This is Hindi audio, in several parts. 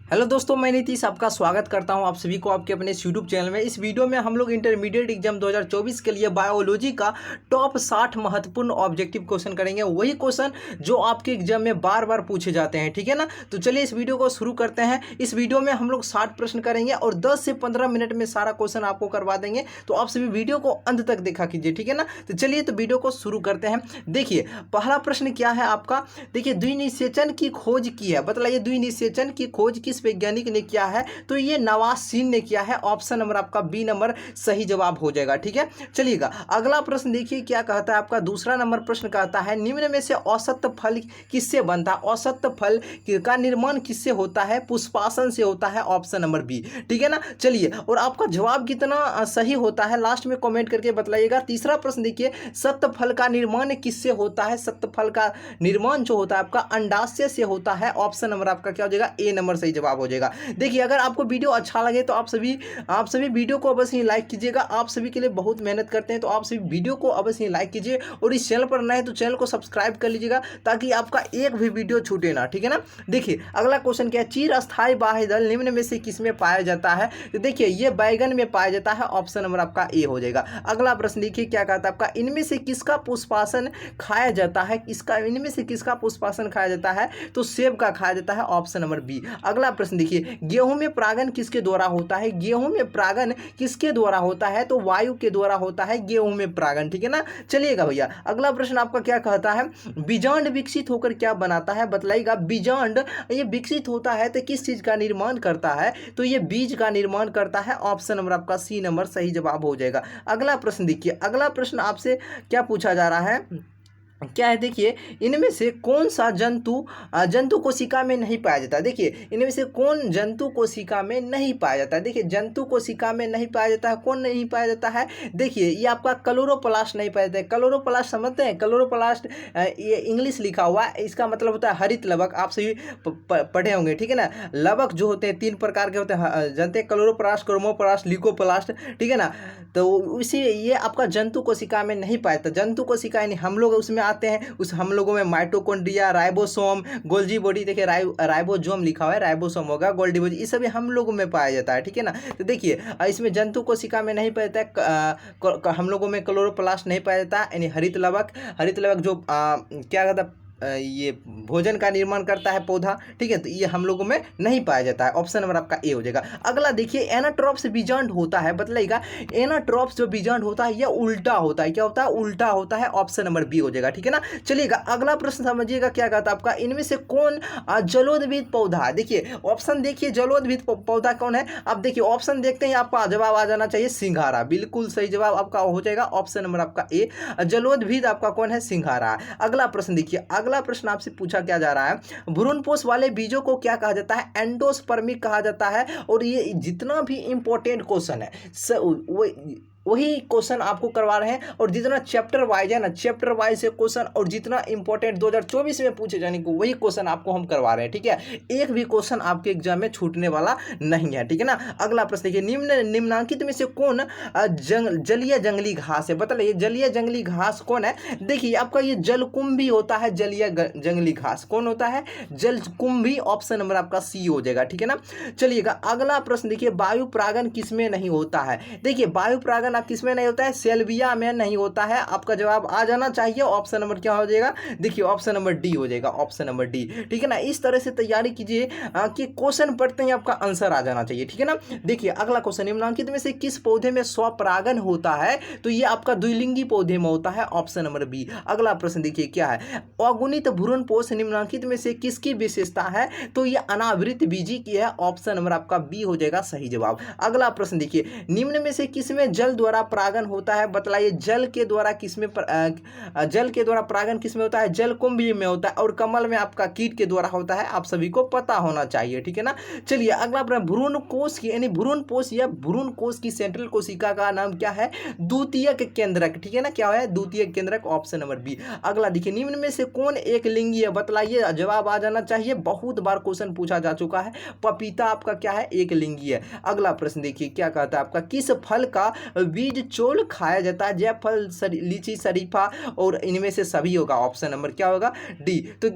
हेलो दोस्तों, मैं नीतीश आपका स्वागत करता हूं आप सभी को आपके अपने यूट्यूब चैनल में। इस वीडियो में हम लोग इंटरमीडिएट एग्जाम 2024 के लिए बायोलॉजी का टॉप 60 महत्वपूर्ण ऑब्जेक्टिव क्वेश्चन करेंगे। वही क्वेश्चन जो आपके एग्जाम में बार बार पूछे जाते हैं, ठीक है ना। तो चलिए इस वीडियो को शुरू करते हैं। इस वीडियो में हम लोग 60 प्रश्न करेंगे और 10 से 15 मिनट में सारा क्वेश्चन आपको करवा देंगे। तो आप सभी वीडियो को अंत तक देखा कीजिए, ठीक है ना। तो चलिए तो वीडियो को शुरू करते हैं। देखिए पहला प्रश्न क्या है आपका। देखिए द्विनिषेचन की खोज की है, बताइए द्विनिषेचन की खोज किस वैज्ञानिक ने किया है। तो ये नवासीन ने किया है। ऑप्शन नंबर आपका बी नंबर सही जवाब हो जाएगा, ठीक है। चलिएगा अगला प्रश्न देखिए क्या कहता है आपका। दूसरा नंबर प्रश्न कहता है निम्न में से औसत फल किससे बनता है। औसत फल का निर्माण किससे होता है। पुष्पासन से होता है। ऑप्शन नंबर बी, ठीक है ना। चलिए और आपका जवाब कितना सही होता है लास्ट में कमेंट करके बताइएगा। तीसरा प्रश्न देखिए सत्य फल का निर्माण किससे होता है। सत्य फल का निर्माण जो होता है आपका अंडाशय से होता है। ऑप्शन नंबर आपका क्या हो जाएगा, ए नंबर सही जवाब हो जाएगा। देखिए अगर आपको वीडियो अच्छा लगे तो आप सभी वीडियो को अवश्य लाइक कीजिएगा। आप सभी के लिए बहुत मेहनत करते हैं, तो आप सभी वीडियो को अवश्य लाइक कीजिए और इस चैनल पर नए तो चैनल को सब्सक्राइब कर लीजिएगा ताकि आपका एक भी वीडियो छूटे ना, ठीक है ना। देखिए अगला क्वेश्चन क्या है। चिरस्थायी बाह्य दल निम्न में से किसमें पाया जाता है। तो देखिए ये बैगन में पाया जाता है। ऑप्शन नंबर आपका ए हो जाएगा। अगला प्रश्न देखिए क्या कहता है आपका। इनमें से किसका पुष्पासन खाया जाता है। इनमें से किसका पुष्पासन खाया जाता है। तो सेब का खाया जाता है। Option number B. अगला प्रश्न देखिए गेहूं में परागन किसके द्वारा होता है। गेहूं में परागन किसके द्वारा होता है। तो वायु के द्वारा होता है गेहूं में परागन, ठीक है ना। चलिएगा भैया अगला प्रश्न आपका क्या कहता है। बीजांड विकसित होकर क्या बनाता है, बतलाइएगा। बीजांड ये विकसित होता है तो किस चीज का निर्माण करता है। तो ये बीज का निर्माण करता है। ऑप्शन नंबर आपका सी नंबर सही जवाब हो जाएगा। अगला प्रश्न देखिए। अगला प्रश्न आपसे क्या पूछा जा रहा है, क्या है देखिए इनमें से कौन सा जंतु कोशिका में नहीं पाया जाता। देखिए इनमें से कौन जंतु कोशिका में नहीं पाया जाता है। देखिए जंतु कोशिका में नहीं पाया जाता है, कौन नहीं पाया जाता है। देखिए ये आपका क्लोरोप्लास्ट नहीं पाया जाता है। क्लोरोप्लास्ट समझते हैं। क्लोरोप्लास्ट ये इंग्लिश लिखा हुआ है, इसका मतलब होता है हरित लवक। आप सभी पढ़े होंगे, ठीक है ना। लवक जो होते हैं 3 प्रकार के होते हैं, जानते हैं। क्लोरोप्लास्ट, क्रोमोप्लास्ट, ल्यूकोप्लास्ट, ठीक है ना। तो इसी ये आपका जंतु कोशिका में नहीं पाया जाता। जंतु कोशिका यानी हम लोग उसमें आते हैं। उस हम लोगों में माइटोकॉन्ड्रिया, राइबोसोम, गोल्जी बॉडी, देखिए राइबोसोम लिखा हुआ है, राइबोसोम होगा, गोल्जी बॉडी, ये सभी हम लोगों में पाया जाता है, ठीक है ना। तो देखिए इसमें जंतु कोशिका में नहीं पाया जाता है। हम लोगों में क्लोरोप्लास्ट नहीं पाया जाता यानी हरित लवक जो क्या कहता है ये भोजन का निर्माण करता है पौधा, ठीक है। तो ये हम लोगों में नहीं पाया जाता है। ऑप्शन नंबर आपका ए हो जाएगा। अगला देखिए एनाट्रोप्स बीजांड होता है, बतलाइएगा। एनाट्रोप्स जो बीजांड होता है यह उल्टा होता है। क्या होता है, उल्टा होता है। ऑप्शन नंबर बी हो जाएगा, ठीक है ना। चलिएगा अगला प्रश्न समझिएगा क्या कहता है आपका। इनमें से कौन जलोद्भिद पौधा है। देखिए ऑप्शन देखिए जलोद्भिद पौधा कौन है। अब देखिए ऑप्शन देखते ही आपका जवाब आ जाना चाहिए सिंघारा। बिल्कुल सही जवाब आपका हो जाएगा। ऑप्शन नंबर आपका ए जलोद्भिद आपका कौन है, सिंघारा। अगला प्रश्न देखिए। अगला प्रश्न आपसे पूछा क्या जा रहा है। भ्रूणपोष वाले बीजों को क्या कहा जाता है। एंडोस्पर्मिक कहा जाता है। और ये जितना भी इंपॉर्टेंट क्वेश्चन है वही क्वेश्चन आपको करवा रहे हैं। और जितना चैप्टर वाइज है ना, चैप्टर वाइज से क्वेश्चन और जितना इंपॉर्टेंट 2024 में पूछे जाने को वही क्वेश्चन आपको हम करवा रहे हैं, ठीक है। एक भी क्वेश्चन आपके एग्जाम में छूटने वाला नहीं है, ठीक है ना। अगला प्रश्न देखिए निम्नांकित में से कौन जलीय जंगली घास है। बताइए जलीय जंगली घास कौन है। देखिए आपका ये जलकुंभी होता है। जलीय जंगली घास कौन होता है, जलकुंभी। ऑप्शन नंबर आपका सी हो जाएगा, ठीक है ना। चलिएगा अगला प्रश्न देखिए वायु परागन किसमें नहीं होता है। देखिए वायु परागन किसमें नहीं होता है, सेल्विया में नहीं होता है। आपका जवाब आ जाना चाहिए। ऑप्शन नंबर क्या हो जाएगा, देखिए ऑप्शन नंबर डी हो जाएगा। ऑप्शन नंबर डी, ठीक है ना। इस तरह से तैयारी कीजिए कि क्वेश्चन पढ़ते ही आपका आंसर आ जाना चाहिए, ठीक है ना। देखिए अगला क्वेश्चन निम्नलिखित में से किस पौधे में स्वपरागन होता है। तो ये आपका द्विलिंगी पौधे में होता है। Option number B. अगला प्रश्न देखिए क्या है। अगुणित भ्रूणपोष निम्नलिखित में से किसकी विशेषता है। तो ये अनावृत बीजी की है। ऑप्शन नंबर आपका बी हो जाएगा सही जवाब। अगला प्रश्न देखिए निम्न में से किसमें जल द्वारा परागन होता है। बतलाइए जल के द्वारा परागन किसमें होता है, जलकुंभी में होता है। और कमल में आपका कीट के द्वारा होता है। आप सभी को पता होना चाहिए, ठीक है ना। चलिए अगला प्रश्न भ्रूणकोश की यानी भ्रूणपोष या भ्रूणकोश की सेंट्रल कोशिका का नाम क्या है, द्वितीयक केंद्रक, ठीक है ना। क्या है, द्वितीयक केंद्रक। Option number B. अगला देखिए निम्न में से कौन एक लिंगी है। बतलाइए जवाब आ जाना चाहिए। बहुत बार क्वेश्चन पूछा जा चुका है। पपीता आपका क्या है, एक लिंगी है। अगला प्रश्न देखिए क्या कहता है आपका। किस फल का बीज चोल खाया जाता है, जायफल, लीची, शरीफा और इनमें से सभी होगा। ऑप्शन नंबर क्या होगा? डी। तो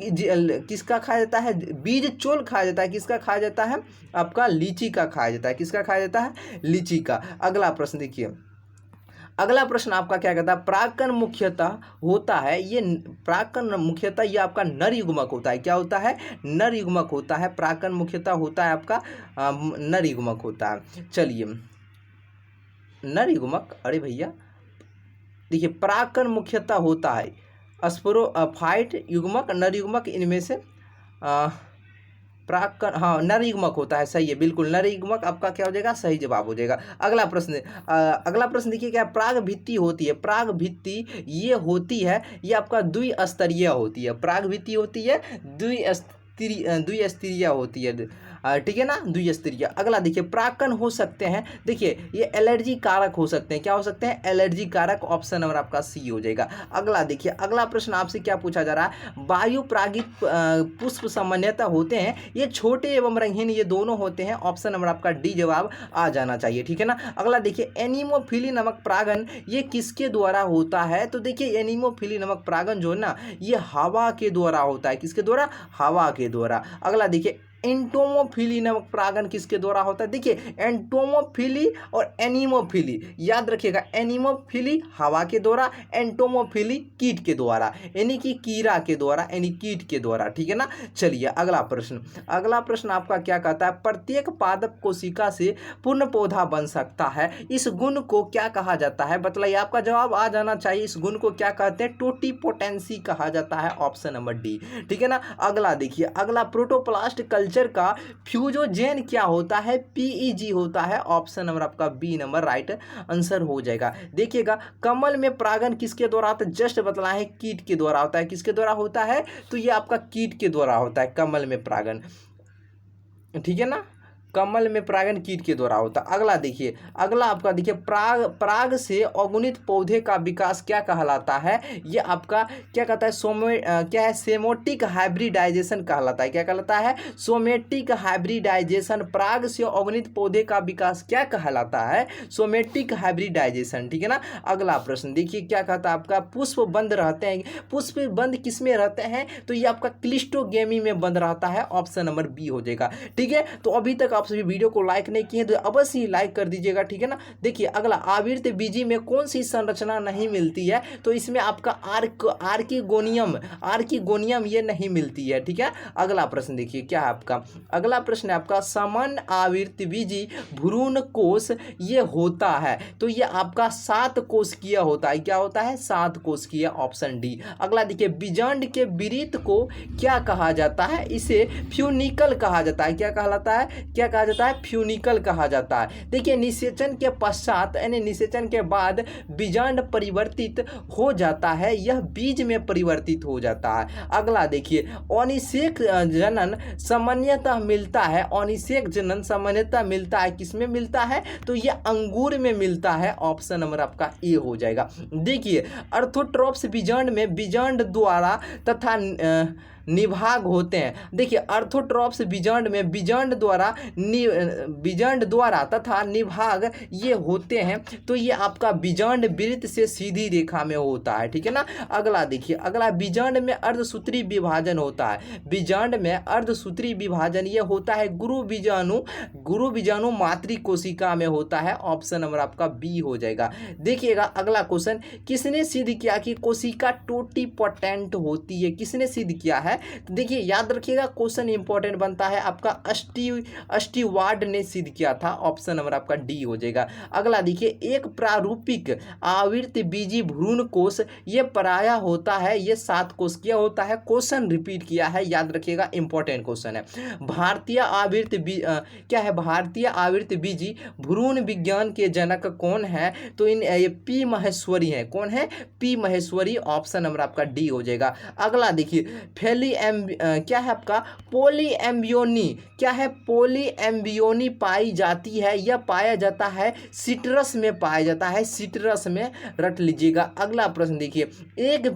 किसका खाया जाता है? बीज चोल खाया जाता है। किसका खाया जाता है? आपका लीची का खाया जाता है। किसका खाया जाता है? लीची का। अगला प्रश्न देखिए, अगला प्रश्न आपका क्या कहता है? परागकण मुख्यतः होता है, ये परागकण मुख्यतः ये आपका नर युग्मक होता है। क्या होता है? नर युग्मक होता है। परागकण मुख्यतः होता है आपका नर युग्मक होता है। चलिए, नर युग्मक, अरे भैया देखिए, परागकण मुख्यतः होता है स्पोरोफाइट युग्मक, नर युग्मक, इनमें से परागकण, हाँ नर युग्मक होता है। सही है, बिल्कुल नर युग्मक आपका क्या हो जाएगा? सही जवाब हो जाएगा। अगला प्रश्न, अगला प्रश्न देखिए, क्या पराग भित्ति होती है? पराग भित्ति ये होती है, ये आपका द्विस्तरीय होती है। पराग भित्ति होती है द्विस्तरीय होती है, ठीक है ना, द्विस्तरीय। अगला देखिए, परागकण हो सकते हैं, देखिए ये एलर्जी कारक हो सकते हैं। क्या हो सकते हैं? एलर्जी कारक। ऑप्शन नंबर आपका सी हो जाएगा। अगला देखिए, अगला प्रश्न आपसे क्या पूछा जा रहा है? वायु परागित पुष्प सामान्यतः होते हैं, ये छोटे एवं रंगहीन, ये दोनों होते हैं। ऑप्शन नंबर आपका डी जवाब आ जाना चाहिए, ठीक है ना। अगला देखिए, एनीमोफिली नामक परागण ये किसके द्वारा होता है? तो देखिए, एनीमोफिली नामक परागण जो है ना, ये हवा के द्वारा होता है। किसके द्वारा? हवा के द्वारा। अगला देखिए, एंटोमोफिली नामक परागण किसके द्वारा होता है? देखिए, एंटोमोफिली और एनीमोफिली, याद रखिएगा, एनीमोफिली हवा के द्वारा, एंटोमोफिली कीट के द्वारा, यानी कि कीड़ा के द्वारा, यानी कीट के द्वारा, ठीक है ना। चलिए, अगला प्रश्न, अगला प्रश्न आपका क्या कहता है? प्रत्येक पादप कोशिका से पूर्ण पौधा बन सकता है, इस गुण को क्या कहा जाता है? बतलाइए, आपका जवाब आ जाना चाहिए। इस गुण को क्या कहते हैं? टोटिपोटेंसी कहा जाता है। ऑप्शन नंबर डी, ठीक है ना। अगला देखिए, अगला प्रोटोप्लास्ट कल्चर का फ्यूजोजेन क्या होता है? पीईजी होता है। ऑप्शन नंबर आपका बी नंबर राइट आंसर हो जाएगा। देखिएगा, कमल में परागण किसके द्वारा होता है? जस्ट बतला है, कीट के द्वारा होता है। किसके द्वारा होता है? तो ये आपका कीट के द्वारा होता है, कमल में परागण, ठीक है ना। कमल में परागण कीट के द्वारा होता है। अगला देखिए, अगला आपका देखिए, पराग से अगुणित पौधे का विकास क्या कहलाता है? ये आपका क्या कहता है? क्या है? सेमोटिक हाइब्रिडाइजेशन कहलाता है। क्या कहलाता है? Somatic hybridisation. पराग से अगुणित पौधे का विकास क्या कहलाता है? सोमेटिक हाइब्रिडाइजेशन, ठीक है ना। अगला प्रश्न देखिए, क्या कहता है आपका? पुष्प बंद रहते हैं, पुष्प बंद किस में रहते हैं? तो ये आपका क्लिस्टोगेमी में बंद रहता है। ऑप्शन नंबर बी हो जाएगा, ठीक है। तो अभी तक आप सभी वीडियो को लाइक नहीं किए तो अवश्य ही लाइक कर दीजिएगा, ठीक है ना। देखिए, अगला, आवर्त बीजी में कौन सी संरचना नहीं मिलती है? तो इसमें आपका आर्किगोनियम ये नहीं मिलती है, ठीक है। अगला प्रश्न देखिए, क्या है आपका? अगला प्रश्न है आपका, सामान्य आवर्त बीजी भ्रूण कोश ये होता है, तो ये आपका 7 कोशिकीय होता है। क्या होता है? 7 कोशिकीय। Option D. अगला देखिए, बीजांड के विरित को क्या कहा जाता है? इसे फ्यूनिकल कहा जाता है। क्या कहलाता है? क्या कहा जाता है? फ्यूनिकल कहा जाता है। देखिए, निषेचन के पश्चात यानी निषेचन के बाद बीजांड परिवर्तित हो जाता है, यह बीज में परिवर्तित हो जाता है। अगला देखिए, अनिषेक जनन सामान्यतः मिलता है, अनिषेक जनन सामान्यतः मिलता है, किसमें मिलता है? तो यह अंगूर में मिलता है। ऑप्शन नंबर आपका ए हो जाएगा। देखिए, अर्थोट्रॉप्स बीजांड में बीजांड द्वारा तथा निभाग होते हैं। देखिए, अर्थोट्रॉप्स बीजांड में बीजांड द्वारा तथा निभाग ये होते हैं, तो ये आपका बीजांड वृत्त से सीधी रेखा में होता है, ठीक है ना। अगला देखिए, अगला, बीजांड में अर्धसूत्री विभाजन होता है। बीजांड में अर्धसूत्री विभाजन ये होता है गुरु बीजाणु मातृ कोशिका में होता है। ऑप्शन नंबर आपका बी हो जाएगा। देखिएगा, अगला क्वेश्चन, किसने सिद्ध किया कि कोशिका टोटिपोटेंट होती है? किसने सिद्ध किया है? तो देखिए, याद रखिएगा, क्वेश्चन इंपॉर्टेंट बनता है आपका, स्टीवार्ड ने सिद्ध किया था। ऑप्शन नंबर आपका डी हो जाएगा। अगला देखिए, एक प्रारूपिक आवर्त बीजी भ्रूण कोश ये पराया होता है, ये 7 कोशिकीय होता है। क्वेश्चन रिपीट किया है, याद रखिएगा, इंपॉर्टेंट क्वेश्चन है। भारतीय आवर्त बीजी भ्रूण विज्ञान के जनक कौन है? तो ये पी महेश्वरी है। कौन है? पी महेश्वरी। ऑप्शन नंबर आपका डी हो जाएगा। अगला देखिए, क्या है आपका पोलीएम्बियोनी, क्या है पोलीएम्बियोनी पाई जाती है या पाया जाता है, सिट्रस में पाया जाता है, सिट्रस में, रट लीजिएगा। अगला प्रश्न देखिए, एक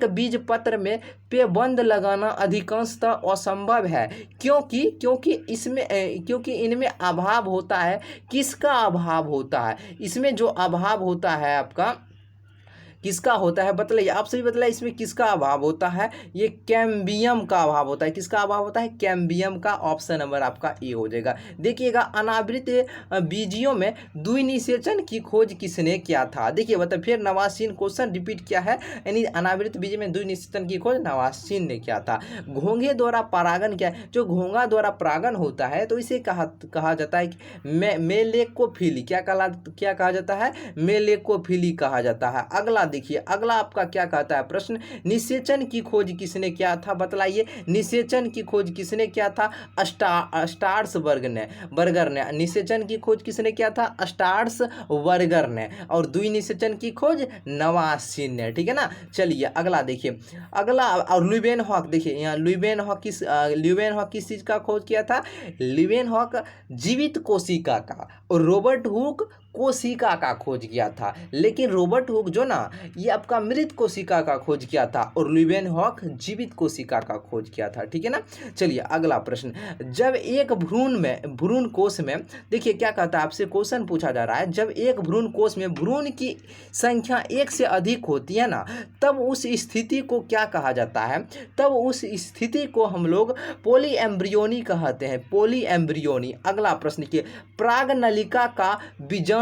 बीज पत्र में पेबंद लगाना अधिकांशतः असंभव है, क्योंकि इनमें अभाव होता है। किसका अभाव होता है? इसमें जो अभाव होता है आपका, किसका होता है बताइए, आप सभी बताइए, इसमें किसका अभाव होता है? ये कैम्बियम का अभाव होता है। किसका अभाव होता है? कैम्बियम का। ऑप्शन नंबर आपका ए हो जाएगा। देखिएगा, अनावृत बीजियों में द्विनिषेचन की खोज किसने किया था? देखिए बता, फिर नवासीन क्वेश्चन रिपीट किया है, यानी अनावृत बीज में द्विनिषेचन की खोज नवासीन ने किया था। घोंघे द्वारा परागन क्या है? जो घोंघा द्वारा परागन होता है तो इसे कहा जाता है मेलेकोफिली। क्या कहा जाता है? मेलेकोफिली कहा जाता है। अगला देखिए, अगला आपका क्या कहता है प्रश्न, निषेचन की खोज किसने किया था? बतलाइए, निषेचन की खोज किसने किया था? बर्गर ने निषेचन की खोज किसने किया था? बर्गर ने। और द्विनिषेचन की खोज नवासीन ने। ठीक है ना। चलिए अगला देखिए, अगला, और ल्यूवेनहॉक, देखिए यहाँ ल्यूवेनहॉक किस चीज का खोज किया था? ल्यूवेनहॉक जीवित कोशिका का, और रॉबर्ट हुक कोशिका का खोज किया था। लेकिन रॉबर्ट हुक जो ना, ये आपका मृत कोशिका का खोज किया था, और ल्यूवेनहॉक जीवित कोशिका का खोज किया था। ठीक है ना। चलिए अगला प्रश्न, जब एक भ्रूण कोश में, देखिए क्या कहता है, आपसे क्वेश्चन पूछा जा रहा है, जब एक भ्रूण कोश में भ्रूण की संख्या एक से अधिक होती है ना, तब उस स्थिति को क्या कहा जाता है? तब उस स्थिति को हम लोग पोलीएम्ब्रियोनी कहते हैं, पोलीएम्ब्रियोनी। अगला प्रश्न की, प्रागनलिका का बीजांड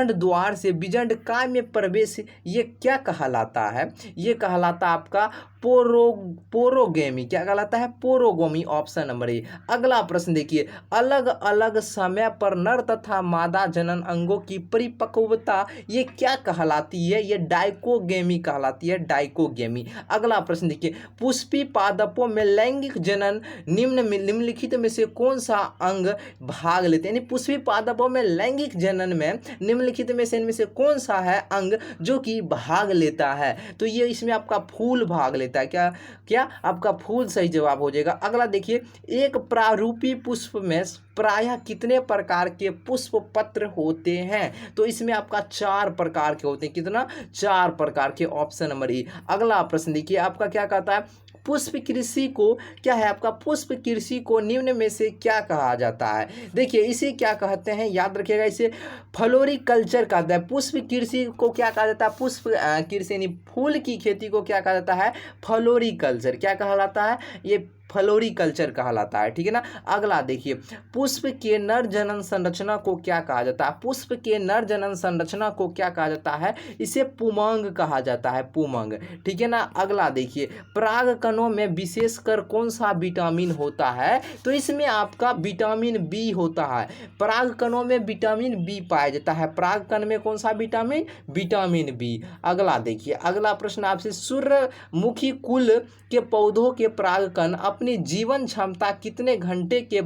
द्वार से बीजांडकाय में प्रवेश, ये क्या कहलाता है? ये कहलाता आपका पोरोगेमी। क्या कहलाता है? पोरोगोमी। Option number A. अगला प्रश्न देखिए, अलग अलग समय पर नर तथा मादा जनन अंगों की परिपक्वता, ये क्या कहलाती है? ये डाइकोगेमी कहलाती है, डाइकोगेमी। अगला प्रश्न देखिए, पुष्पी पादपों में लैंगिक जनन निम्नलिखित में से कौन सा अंग भाग लेते हैं? यानी पुष्पी पादपों में लैंगिक जनन में निम्नलिखित में से इनमें से कौन सा है अंग जो कि भाग लेता है? तो ये इसमें आपका फूल भाग लेता है। क्या आपका फूल सही जवाब हो जाएगा। अगला देखिए, एक प्रारूपी पुष्प में प्रायः कितने प्रकार के पुष्प पत्र होते हैं? तो इसमें आपका 4 प्रकार के होते हैं। कितना? 4 प्रकार के। Option number A. अगला प्रश्न देखिए, आपका क्या कहता है, पुष्प कृषि को, क्या है आपका, पुष्प कृषि को निम्न में से क्या कहा जाता है? देखिए इसे क्या कहते हैं, याद रखिएगा, इसे फ्लोरिकल्चर कहता है। पुष्प कृषि को क्या कहा जाता है? पुष्प कृषि यानी फूल की खेती को क्या कहा जाता है? फ्लोरिकल्चर। क्या कहलाता है? ये फ्लोरिकल्चर कहलाता है। ठीक है ना। अगला देखिए, पुष्प के नर जनन संरचना को क्या कहा जाता है? पुष्प के नर जनन संरचना को क्या कहा जाता है? इसे पुमंग कहा जाता है, पुमंग। ठीक है ना। अगला देखिए, परागकणों में विशेषकर कौन सा विटामिन होता है? तो इसमें आपका विटामिन बी होता है। परागकणों में विटामिन बी पाया जाता है। परागकण में कौन सा विटामिन? Vitamin B. अगला देखिए, अगला प्रश्न आपसे, सूर्यमुखी कुल के पौधों के परागकण अपनी जीवन क्षमता कितने घंटे के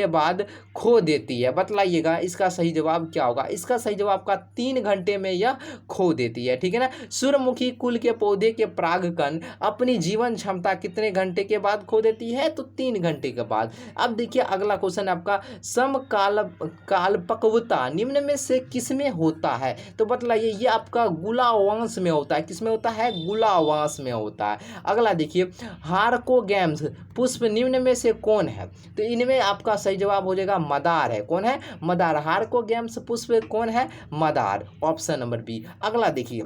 बाद खो देती है? बतलाइएगा, इसका सही जवाब क्या होगा? इसका सही जवाब आपका 3 घंटे में यह खो देती है। ठीक है ना। सूर्यमुखी कुल के पौधे के परागकण अपनी जीवन क्षमता कितने घंटे के बाद खो देती है? तो 3 घंटे के बाद। अब देखिए अगला क्वेश्चन आपका, समकालपक्वता निम्न में से किसमें होता है? तो बतलाइए, ये आपका गुलावांश में होता है। किसमें होता है? गुलावांश में होता है। अगला देखिए, हार्कोगैम्स पुष्प निम्न में से कौन है? तो इनमें आपका सही जवाब हो जाएगा मदार है। कौन है? मदार। हार्कोगैम्स पुष्प कौन है? मदार। Option number B. अगला देखिए,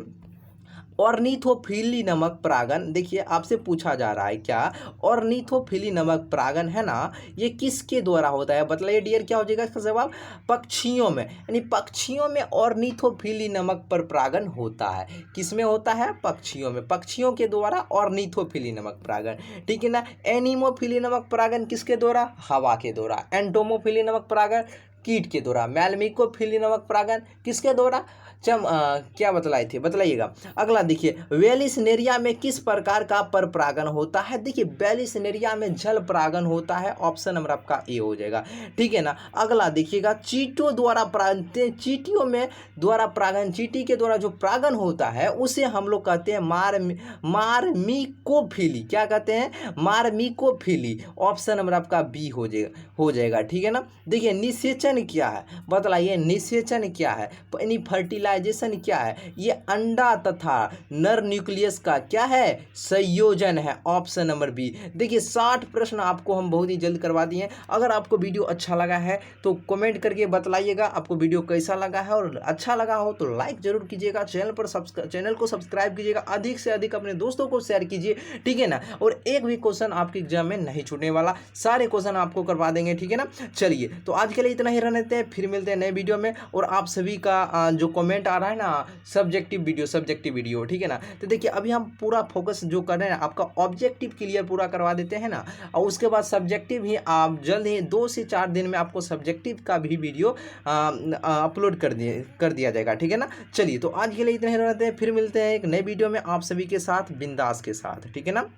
ऑर्निथोफिली नामक परागन, देखिए आपसे पूछा जा रहा है क्या, ऑर्निथोफिली नामक परागन है ना, ये किसके द्वारा होता है? बतलाइए डियर, क्या हो जाएगा इसका जवाब? पक्षियों में, यानी पक्षियों में ऑर्निथोफिली नामक पर परागन होता है। किसमें होता है? पक्षियों में। पक्षियों के द्वारा ऑर्निथोफिली नामक परागन। ठीक है ना। एनिमोफिली नामक परागन किसके द्वारा? हवा के द्वारा। एंटोमोफिली नामक परागन कीट के द्वारा। मैलमिकोफिली नामक परागन किसके द्वारा? क्या बतलाए थे, बताइएगा। अगला देखिए, वेलिसनेरिया में किस प्रकार का पर परागन होता है? देखिए वेलिसनेरिया में जल परागन होता है, ऑप्शन नंबर आपका ए हो जाएगा, ठीक है ना। अगला देखिएगा, चींटियों द्वारा परागन, चींटियों में द्वारा परागन, चींटी के द्वारा जो परागन होता है उसे हम लोग कहते हैं मार्मिकोफिली। क्या कहते हैं? मार्मिकोफिली। ऑप्शन नंबर आपका बी हो जाएगा, ठीक है ना। देखिए निषेचन क्या है, बतलाइए निषेचन क्या है, यानी फर्टिलाइजेशन क्या है? ये अंडा तथा नर न्यूक्लियस का क्या है? संयोजन है, ऑप्शन नंबर बी। देखिए 60 प्रश्न आपको हम बहुत ही जल्द करवा दिए हैं। अगर आपको वीडियो अच्छा लगा है तो कमेंट करके बतलाइएगा आपको वीडियो कैसा लगा है, और अच्छा लगा हो तो लाइक जरूर कीजिएगा, चैनल को सब्सक्राइब कीजिएगा, अधिक से अधिक अपने दोस्तों को शेयर कीजिए, ठीक है ना। और एक भी क्वेश्चन आपके एग्जाम में नहीं छूटने वाला, सारे क्वेश्चन आपको करवा देंगे, ठीक है ना। चलिए तो आज के लिए इतना ही रहने देते हैं, फिर मिलते हैं नए वीडियो में। और आप सभी का जो कमेंट आ रहा है ना, सब्जेक्टिव वीडियो, ठीक है ना। तो देखिए अभी हम पूरा फोकस जो कर रहे हैं आपका ऑब्जेक्टिव क्लियर पूरा करवा देते हैं ना, और उसके बाद सब्जेक्टिव ही आप जल्द ही 2 से 4 दिन में आपको सब्जेक्टिव का भी वीडियो अपलोड कर दिया जाएगा, ठीक है ना। चलिए तो आज के लिए इतना ही रहते हैं, फिर मिलते हैं एक नए वीडियो में आप सभी के साथ, बिंदास के साथ, ठीक है ना।